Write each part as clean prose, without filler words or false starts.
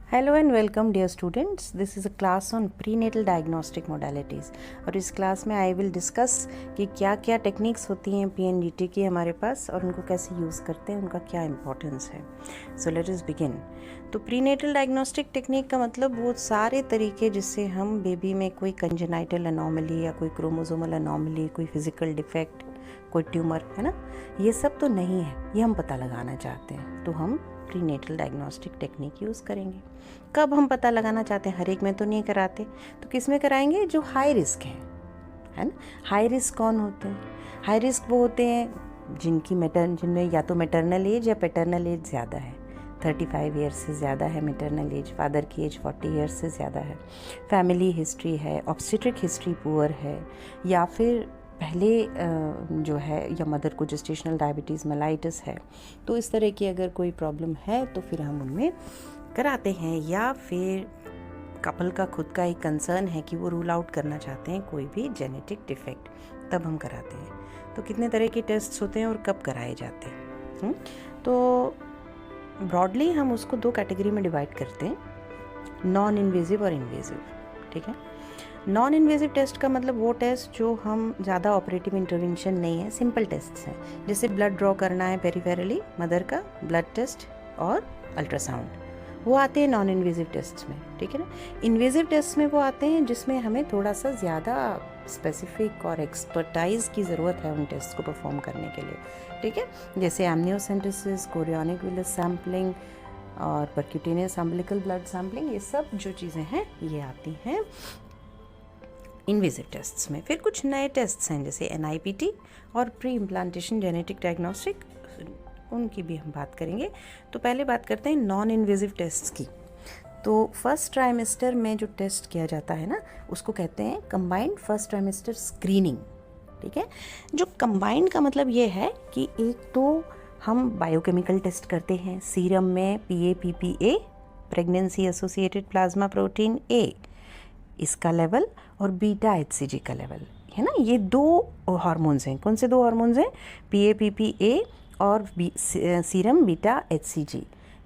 Hello and welcome dear students, this is a class on prenatal diagnostic modalities. और इस class में I will discuss कि क्या क्या टेक्निक्स होती हैं पीएनडीटी की हमारे पास और उनको कैसे यूज़ करते हैं, उनका क्या इंपॉर्टेंस है। So let us begin. तो प्रीनेटल डायग्नोस्टिक टेक्निक का मतलब वो सारे तरीके जिससे हम बेबी में कोई कंजेनाइटल अनोमली या कोई क्रोमोसोमल अनोमली, कोई फिजिकल डिफेक्ट, कोई ट्यूमर है ना, ये सब तो नहीं है, ये हम पता लगाना चाहते हैं, तो हम प्रीनेटल डायग्नोस्टिक टेक्निक यूज़ करेंगे। कब हम पता लगाना चाहते हैं, हर एक में तो नहीं कराते, तो किस में कराएंगे? जो हाई रिस्क है ना। हाई रिस्क कौन होते हैं? हाई रिस्क वो होते हैं जिनमें या तो मैटरनल एज या पैटर्नल एज ज़्यादा है। 35 ईयर्स से ज़्यादा है मैटरनल एज, फादर की एज 40 ईयर्स से ज़्यादा है, फैमिली हिस्ट्री है, ऑब्स्टेट्रिक हिस्ट्री पुअर है, या फिर पहले जो है या मदर को जेस्टेशनल डायबिटीज़ मेलाइटिस है। तो इस तरह की अगर कोई प्रॉब्लम है तो फिर हम उनमें कराते हैं, या फिर कपल का खुद का एक कंसर्न है कि वो रूल आउट करना चाहते हैं कोई भी जेनेटिक डिफेक्ट, तब हम कराते हैं। तो कितने तरह के टेस्ट होते हैं और कब कराए जाते हैं? तो ब्रॉडली हम उसको दो कैटेगरी में डिवाइड करते हैं, नॉन इन्वेजिव और इन्वेजिव। ठीक है। नॉन इन्वेजिव टेस्ट का मतलब वो टेस्ट जो हम ज़्यादा ऑपरेटिव इंटरवेंशन नहीं है, सिंपल टेस्ट्स हैं, जैसे ब्लड ड्रॉ करना है पेरिफेरली मदर का, ब्लड टेस्ट और अल्ट्रासाउंड, वो आते हैं नॉन इन्वेजिव टेस्ट में। ठीक है ना। इन्वेजिव टेस्ट में वो आते हैं जिसमें हमें थोड़ा सा ज़्यादा स्पेसिफिक और एक्सपर्टाइज की ज़रूरत है उन टेस्ट को परफॉर्म करने के लिए। ठीक है। जैसे एमनियोसेंटेसिस, कोरियोनिक विलस सैम्पलिंग और परक्यूटेनियस अम्बिलिकल ब्लड सैम्पलिंग, ये सब जो चीज़ें हैं ये आती हैं इन्वेजिव टेस्ट्स में। फिर कुछ नए टेस्ट्स हैं जैसे NIPT और प्री इम्प्लांटेशन जेनेटिक डायग्नोस्टिक, उनकी भी हम बात करेंगे। तो पहले बात करते हैं नॉन इन्वेजिव टेस्ट्स की। तो फर्स्ट ट्राइमेस्टर में जो टेस्ट किया जाता है ना, उसको कहते हैं कंबाइंड फर्स्ट ट्राइमेस्टर स्क्रीनिंग। ठीक है। जो कंबाइंड का मतलब ये है कि एक तो हम बायोकेमिकल टेस्ट करते हैं, सीरम में PAPPA, pregnancy associated plasma protein A, इसका लेवल, और बीटा HCG का लेवल, है ना। ये दो हार्मोन्स हैं। कौन से दो हार्मोन्स हैं? PAPPA और सीरम बीटा HCG।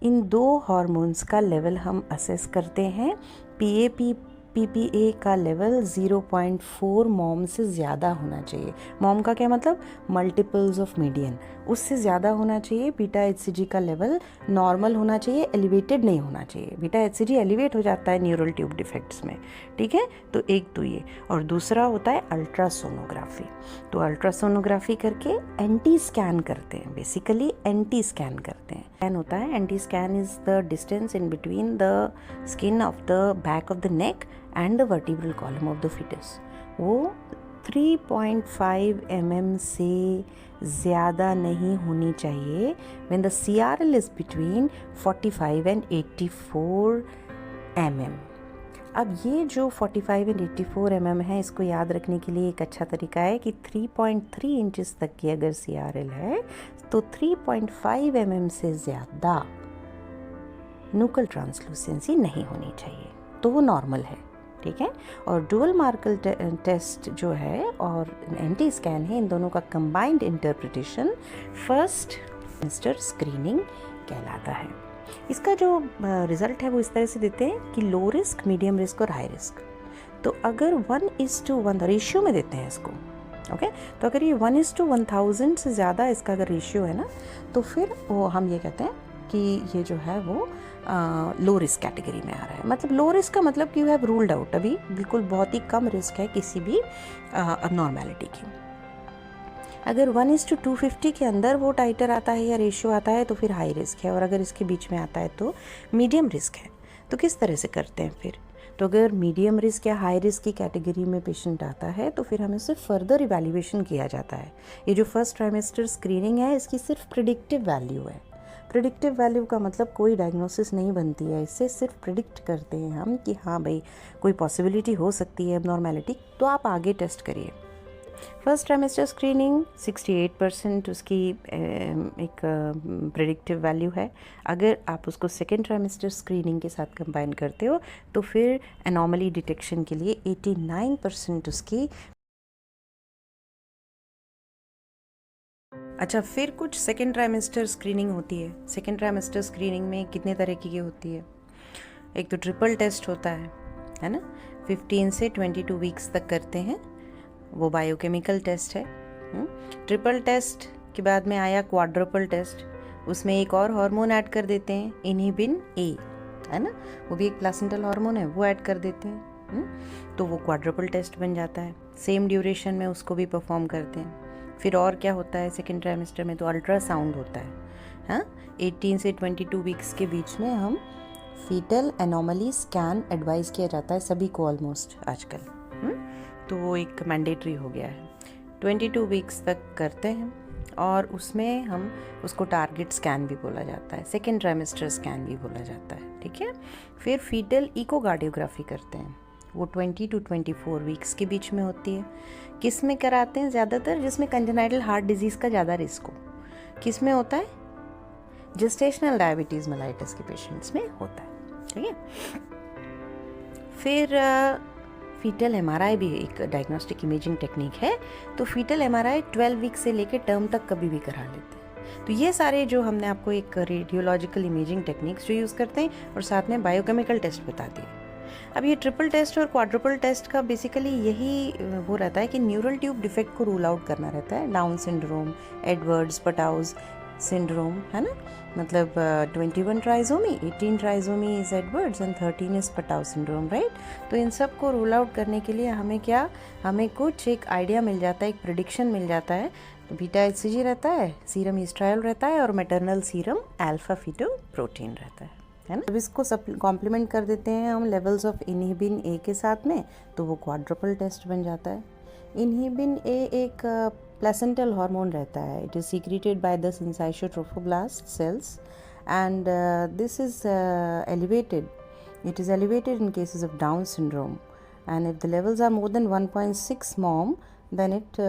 इन दो हार्मोन्स का लेवल हम असेस करते हैं। PAPPA का लेवल 0.4 मॉम से ज़्यादा होना चाहिए। मॉम का क्या मतलब? मल्टीपल्स ऑफ मीडियन, उससे ज़्यादा होना चाहिए। बीटा HCG का लेवल नॉर्मल होना चाहिए, एलिवेटेड नहीं होना चाहिए। बीटा HCG एलिवेट हो जाता है न्यूरल ट्यूब डिफेक्ट्स में। ठीक है। तो एक तो ये, और दूसरा होता है अल्ट्रासोनोग्राफी। तो अल्ट्रासोनोग्राफी करके एंटी स्कैन करते हैं, बेसिकली एंटी स्कैन करते हैं। स्कैन होता है, NT scan is the distance in between the skin of the back of the neck and the vertebral column of the foetus. वो 3.5 mm से ज़्यादा नहीं होनी चाहिए when the CRL is between 45 and 84 mm। अब ये जो 45 and 84 mm है, इसको याद रखने के लिए एक अच्छा तरीका है कि 3.3 इंचेस तक की अगर CRL है तो 3.5 mm से ज़्यादा न्यूकल ट्रांसलूसेंसी नहीं होनी चाहिए, तो वो नॉर्मल है। ठीक है। और डुअल मार्कर टेस्ट जो है और एंटी स्कैन है, इन दोनों का combined interpretation first trimester screening कहलाता है। इसका जो रिज़ल्ट है वो इस तरह से देते हैं कि लो रिस्क, मीडियम रिस्क और हाई रिस्क। तो अगर 1:1 रेशियो में देते हैं इसको, ओके, तो अगर ये 1:1000 से ज़्यादा इसका अगर रेशियो है ना, तो फिर वो हम ये कहते हैं कि ये जो है वो लो रिस्क कैटेगरी में आ रहा है। मतलब लो रिस्क का मतलब कि यू हैव रूल्ड आउट, अभी बिल्कुल बहुत ही कम रिस्क है किसी भी अबनॉर्मैलिटी की। अगर 1:250 के अंदर वो टाइटर आता है या रेशियो आता है तो फिर हाई रिस्क है, और अगर इसके बीच में आता है तो मीडियम रिस्क है। तो किस तरह से करते हैं फिर? तो अगर मीडियम रिस्क या हाई रिस्क की कैटेगरी में पेशेंट आता है तो फिर हमें उससे फर्दर इवैल्यूएशन किया जाता है। ये जो फर्स्ट ट्राइमेस्टर स्क्रीनिंग है, इसकी सिर्फ प्रिडिक्टिव वैल्यू है। प्रिडिक्टिव वैल्यू का मतलब कोई डायग्नोसिस नहीं बनती है, इससे सिर्फ प्रिडिक्ट करते हैं हम कि हाँ भाई कोई पॉसिबिलिटी हो सकती है एबनॉर्मैलिटी, तो आप आगे टेस्ट करिए। फर्स्ट ट्राइमेस्टर स्क्रीनिंग 68% उसकी एक प्रेडिक्टिव वैल्यू है। अगर आप उसको सेकेंड ट्राइमेस्टर स्क्रीनिंग के साथ कंबाइन करते हो तो फिर एनॉमली डिटेक्शन के लिए 89% उसकी। अच्छा, फिर कुछ सेकेंड ट्राइमेस्टर स्क्रीनिंग होती है। सेकेंड ट्राइमेस्टर स्क्रीनिंग में कितने तरह की होती है? एक तो ट्रिपल टेस्ट होता है ना, 15 से 22 वीक्स तक करते हैं, वो बायोकेमिकल टेस्ट है। ट्रिपल टेस्ट के बाद में आया क्वाड्रुपल टेस्ट, उसमें एक और हार्मोन ऐड कर देते हैं, इनहिबिन ए, है ना, वो भी एक प्लेसेंटल हार्मोन है, वो ऐड कर देते हैं। तो वो क्वाड्रुपल टेस्ट बन जाता है। सेम ड्यूरेशन में उसको भी परफॉर्म करते हैं। फिर और क्या होता है सेकेंड ट्राइमेस्टर में, तो अल्ट्रासाउंड होता है। हाँ, 18 से 22 वीक्स के बीच में हम फीटल एनोमली स्कैन एडवाइस किया जाता है सभी को ऑलमोस्ट आजकल। तो वो एक मैंडेटरी हो गया है। 22 वीक्स तक करते हैं और उसमें हम उसको टारगेट स्कैन भी बोला जाता है, सेकेंड ट्राइमेस्टर स्कैन भी बोला जाता है, ठीक है। फिर फीटल इकोकार्डियोग्राफी करते हैं, वो 20 to 24 वीक्स के बीच में होती है। किस में कराते हैं ज़्यादातर, जिसमें कंजेनाइटल हार्ट डिजीज़ का ज़्यादा रिस्क हो। किस में होता है, जेस्टेशनल डायबिटीज़ मेलाइटस के पेशेंट्स में होता है, ठीक है। फिर फीटल एमआरआई भी एक डायग्नोस्टिक इमेजिंग टेक्निक है, तो फीटल एमआरआई 12 वीक से लेकर टर्म तक कभी भी करा लेते हैं। तो ये सारे जो हमने आपको एक रेडियोलॉजिकल इमेजिंग टेक्निक्स जो यूज़ करते हैं और साथ में बायोकेमिकल टेस्ट बता दिए। अब ये ट्रिपल टेस्ट और क्वाड्रुपल टेस्ट का बेसिकली यही वो रहता है कि न्यूरल ट्यूब डिफेक्ट को रूल आउट करना रहता है। Down syndrome, Edwards Patau's syndrome, है ना, मतलब 21 trisomy, 18 trisomy is Edwards and 13 is Patau syndrome, right. तो इन सब को रूल आउट करने के लिए हमें कुछ एक आइडिया मिल जाता है, एक प्रिडिक्शन मिल जाता है। तो बीटा एचसीजी रहता है, सीरम ईस्ट्रायल रहता है और मैटरनल सीरम अल्फा फीटोप्रोटीन रहता है ना। जब इसको सब कॉम्प्लीमेंट कर देते हैं हम लेवल्स ऑफ इनहिबिन ए के साथ में, तो वो क्वाड्रुपल टेस्ट बन जाता है। इनहिबिन ए एक प्लेसेंटल हार्मोन रहता है, it is secreted by the syncytiotrophoblast cells and this is elevated, it is elevated in cases of Down syndrome, and if the levels are more than 1.6 mom, then it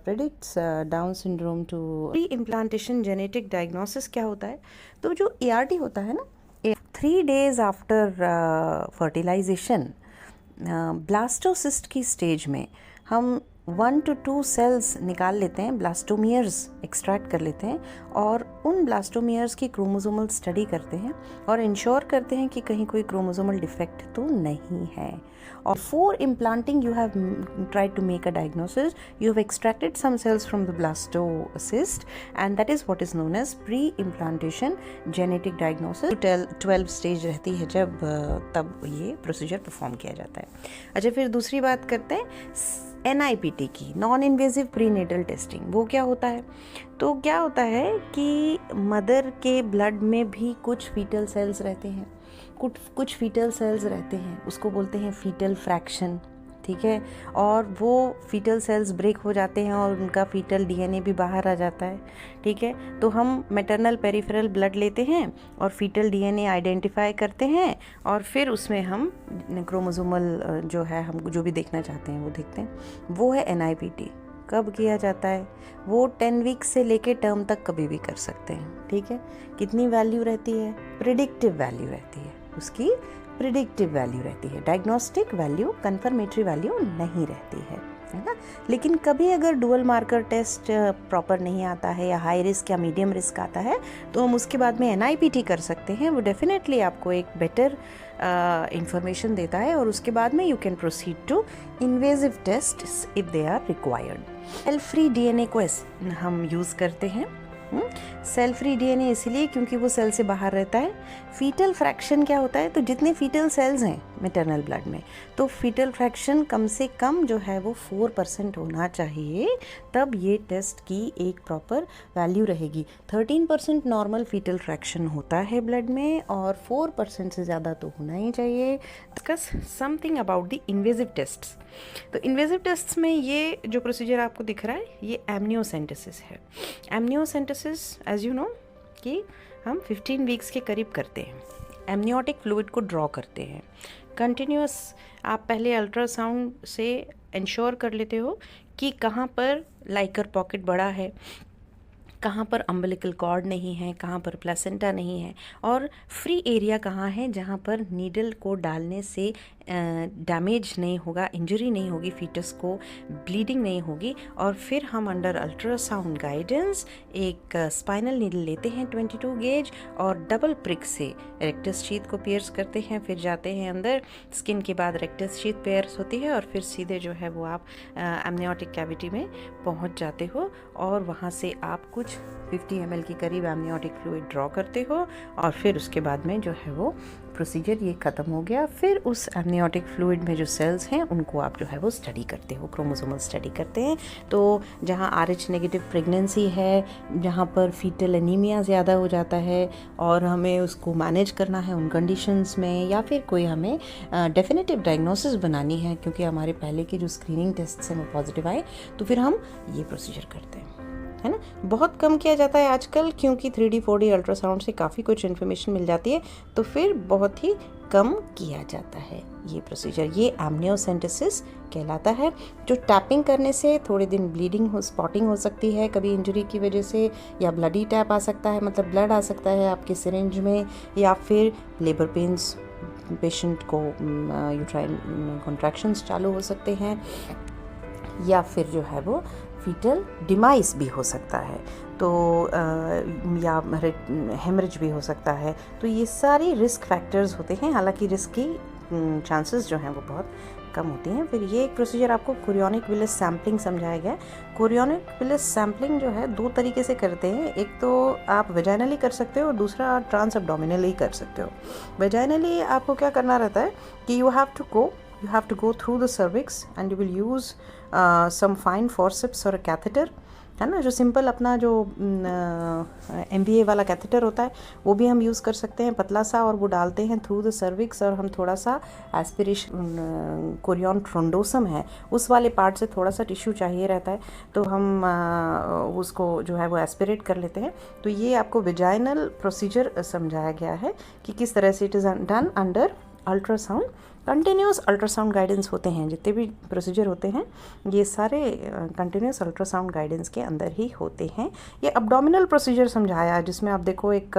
predicts Down syndrome to pre-implantation genetic diagnosis। क्या होता है, तो जो ART होता है ना, 3 days after fertilization blastocyst की stage में हम 1 to 2 सेल्स निकाल लेते हैं, ब्लास्टोमियर्स एक्सट्रैक्ट कर लेते हैं और उन ब्लास्टोमियर्स की क्रोमोसोमल स्टडी करते हैं और इंश्योर करते हैं कि कहीं कोई क्रोमोसोमल डिफेक्ट तो नहीं है। और for implanting you have tried to make a diagnosis, you have extracted some cells from the blastocyst and that is what is known as pre-implantation genetic diagnosis। 12 stage रहती है जब तब ये प्रोसीजर परफॉर्म किया जाता है। अच्छा, फिर दूसरी बात करते हैं NIPT की, नॉन इन्वेजिव प्रीनेटल टेस्टिंग। वो क्या होता है, तो क्या होता है कि मदर के ब्लड में भी कुछ फीटल सेल्स रहते हैं, कुछ फीटल सेल्स रहते हैं, उसको बोलते हैं फीटल फ्रैक्शन, ठीक है। और वो फीटल सेल्स ब्रेक हो जाते हैं और उनका फीटल DNA भी बाहर आ जाता है, ठीक है। तो हम मैटरनल पेरिफेरल ब्लड लेते हैं और फीटल DNA आइडेंटिफाई करते हैं और फिर उसमें हम क्रोमोसोमल जो है हम जो भी देखना चाहते हैं वो देखते हैं। वो है NIPT। कब किया जाता है, वो 10 वीक से लेके टर्म तक कभी भी कर सकते हैं, ठीक है। कितनी वैल्यू रहती है, प्रिडिक्टिव वैल्यू रहती है, उसकी प्रिडिक्टिव वैल्यू रहती है, डायग्नोस्टिक वैल्यू, कंफर्मेटरी वैल्यू नहीं रहती है ना। लेकिन कभी अगर डुअल मार्कर टेस्ट प्रॉपर नहीं आता है या हाई रिस्क या मीडियम रिस्क आता है तो हम उसके बाद में NIPT कर सकते हैं। वो डेफिनेटली आपको एक बेटर इंफॉर्मेशन देता है और उसके बाद में you can proceed to invasive test if they are required. Cell free DNA को हम यूज़ करते हैं। सेल फ्री DNA इसलिए क्योंकि वो सेल से बाहर रहता है। फीटल फ्रैक्शन क्या होता है, तो जितने फीटल सेल्स हैं मैटरनल ब्लड में, तो फीटल फ्रैक्शन कम से कम जो है वो 4% होना चाहिए, तब ये टेस्ट की एक प्रॉपर वैल्यू रहेगी। 13% नॉर्मल फीटल फ्रैक्शन होता है ब्लड में और 4% से ज़्यादा तो होना ही चाहिए। Discuss something about the invasive tests. तो इन्वेजिव टेस्ट्स में ये जो प्रोसीजर आपको दिख रहा है ये एमनियोसेंटेसिस है। एमनियोसेंटेसिस एज यू नो कि हम 15 वीक्स के करीब करते हैं। एमनियोटिक फ्लूइड को ड्रॉ करते हैं कंटिन्यूस। आप पहले अल्ट्रासाउंड से इंश्योर कर लेते हो कि कहाँ पर लाइकर पॉकेट बड़ा है, कहाँ पर अम्बिलिकल कॉर्ड नहीं है, कहाँ पर प्लेसेंटा नहीं है और फ्री एरिया कहाँ है जहाँ पर नीडल को डालने से डैमेज नहीं होगा, इंजरी नहीं होगी, फीटस को ब्लीडिंग नहीं होगी। और फिर हम अंडर अल्ट्रासाउंड गाइडेंस एक स्पाइनल नीडल लेते हैं 22 गेज और डबल प्रिक से रेक्टस शीथ को पियर्स करते हैं, फिर जाते हैं अंदर स्किन के बाद रेक्टस शीथ पियर्स होती है और फिर सीधे जो है वो आप एमनियोटिक कैविटी में पहुंच जाते हो और वहाँ से आप कुछ 50 ml के करीब एमनियोटिक फ्लूइड ड्रॉ करते हो और फिर उसके बाद में जो है वो प्रोसीजर ये ख़त्म हो गया। फिर उस एमनियोटिक फ्लूइड में जो सेल्स हैं उनको आप जो है वो स्टडी करते हो, क्रोमोसोमल स्टडी करते हैं। तो जहाँ RH नेगेटिव प्रेगनेंसी है, जहाँ पर फीटल एनीमिया ज़्यादा हो जाता है और हमें उसको मैनेज करना है उन कंडीशंस में, या फिर कोई हमें डेफिनेटिव डायग्नोसिस बनानी है क्योंकि हमारे पहले के जो स्क्रीनिंग टेस्ट हैं वो पॉजिटिव आए, तो फिर हम ये प्रोसीजर करते हैं, है ना। बहुत कम किया जाता है आजकल क्योंकि 3D 4D अल्ट्रासाउंड से काफ़ी कुछ इन्फॉर्मेशन मिल जाती है, तो फिर बहुत ही कम किया जाता है ये प्रोसीजर। ये एमनियोसेंटेसिस कहलाता है। जो टैपिंग करने से थोड़े दिन ब्लीडिंग हो, स्पॉटिंग हो सकती है कभी इंजरी की वजह से, या ब्लडी टैप आ सकता है, मतलब ब्लड आ सकता है आपके सिरिंज में, या फिर लेबर पेन्स, पेशेंट को यूट्राइन कॉन्ट्रैक्शंस चालू हो सकते हैं, या फिर जो है वो फीटल डिमाइस भी हो सकता है, तो या हेमरेज भी हो सकता है। तो ये सारी रिस्क फैक्टर्स होते हैं, हालांकि रिस्क की चांसेस जो हैं वो बहुत कम होती हैं। फिर ये एक प्रोसीजर आपको कोरियोनिक विलिस सैम्पलिंग समझाया गया है। कोरियोनिक विलिस सैम्पलिंग जो है 2 तरीके से करते हैं, एक तो आप वेजाइनली कर सकते हो और दूसरा ट्रांस एब्डोमिनली कर सकते हो। वेजाइनली आपको क्या करना रहता है कि you have to go through the cervix and you will use some fine forceps or a catheter, है ना। जो सिंपल अपना जो MVA वाला कैथेटर होता है वो भी हम यूज़ कर सकते हैं, पतला सा, और वो डालते हैं थ्रू द सर्विक्स और हम थोड़ा सा एस्पिरेशन, कोरियन थ्रोंडोसम है उस वाले पार्ट से थोड़ा सा टिश्यू चाहिए रहता है, तो हम उसको जो है वो एस्पिरेट कर लेते हैं। तो ये आपको वेजाइनल प्रोसीजर समझाया गया है कि किस तरह से it is done under ultrasound. Continuous ultrasound guidance होते हैं, जितने भी प्रोसीजर होते हैं ये सारे कंटिन्यूस अल्ट्रासाउंड गाइडेंस के अंदर ही होते हैं। ये अब्डोमिनल प्रोसीजर समझाया जिसमें आप देखो एक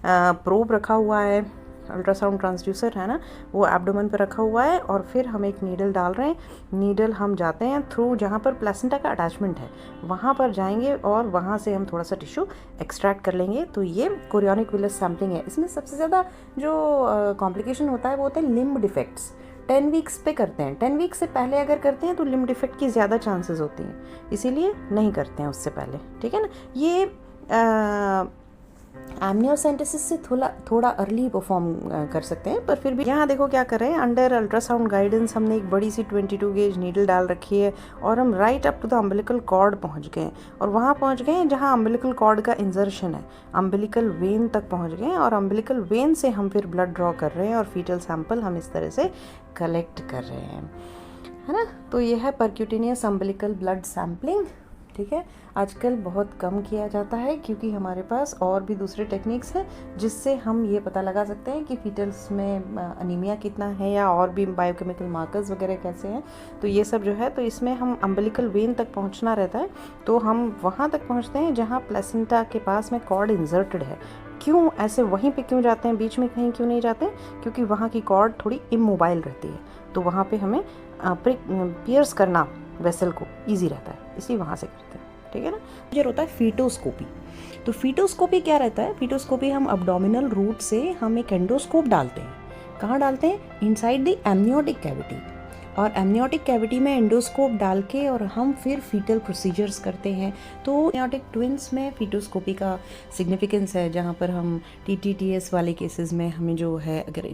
प्रोब रखा हुआ है, अल्ट्रासाउंड ट्रांसड्यूसर है ना, वो एब्डोमेन पर रखा हुआ है और फिर हम एक नीडल डाल रहे हैं। नीडल हम जाते हैं थ्रू जहाँ पर प्लेसेंटा का अटैचमेंट है वहाँ पर जाएंगे और वहाँ से हम थोड़ा सा टिश्यू एक्सट्रैक्ट कर लेंगे। तो ये कोरियोनिक विलिस सैम्पलिंग है। इसमें सबसे ज़्यादा जो कॉम्प्लिकेशन होता है वो होता है लिम्ब डिफेक्ट्स। 10 वीक्स पे करते हैं, 10 वीक से पहले अगर करते हैं तो लिम्ब डिफेक्ट की ज़्यादा चांसेस होती हैं, इसीलिए नहीं करते हैं उससे पहले, ठीक है ना। ये एमनियोसेंटेसिस से थोड़ा अर्ली परफॉर्म कर सकते हैं, पर फिर भी यहाँ देखो क्या कर रहे हैं, अंडर अल्ट्रासाउंड गाइडेंस हमने एक बड़ी सी 22 गेज नीडल डाल रखी है और हम right up to the umbilical cord पहुँच गए और वहाँ पहुँच गए जहाँ अम्बिलिकल कॉर्ड का इंजर्शन है, अम्बिलिकल वेन तक पहुँच गए और अम्बिलिकल वेन से हम फिर ब्लड ड्रॉ कर रहे हैं और फीटल सैंपल हम इस तरह से कलेक्ट कर रहे हैं, है ना। तो ये है परक्यूटेनियस अम्बिलिकल ब्लड सैम्पलिंग, ठीक है। आजकल बहुत कम किया जाता है क्योंकि हमारे पास और भी दूसरे टेक्निक्स हैं जिससे हम ये पता लगा सकते हैं कि फीटल्स में अनीमिया कितना है या और भी बायोकेमिकल मार्कर्स वगैरह कैसे हैं। तो ये सब जो है, तो इसमें हम अम्बिलिकल वेन तक पहुंचना रहता है, तो हम वहाँ तक पहुँचते हैं जहाँ प्लेसेंटा के पास में कॉर्ड इंसर्टेड है। क्यों ऐसे वहीं पे क्यों जाते हैं, बीच में कहीं क्यों नहीं जाते हैं? क्योंकि वहाँ की कॉर्ड थोड़ी इमोबाइल रहती है, तो वहाँ पे हमें पियर्स करना वेसल को ईजी रहता है, इसलिए वहाँ से करते हैं, ठीक है ना। जो होता है फीटोस्कोपी, तो फीटोस्कोपी क्या रहता है? फीटोस्कोपी हम अब्डोमिनल रूट से हम एक एंडोस्कोप डालते हैं। कहाँ डालते हैं? इनसाइड द एमनियोटिक कैविटी, और एमनियोटिक कैविटी में एंडोस्कोप डाल के और हम फिर फीटल प्रोसीजर्स करते हैं। तो एमनियोटिक ट्विंस में फीटोस्कोपी का सिग्निफिकेंस है, जहाँ पर हम TTTS वाले केसेस में हमें जो है अगर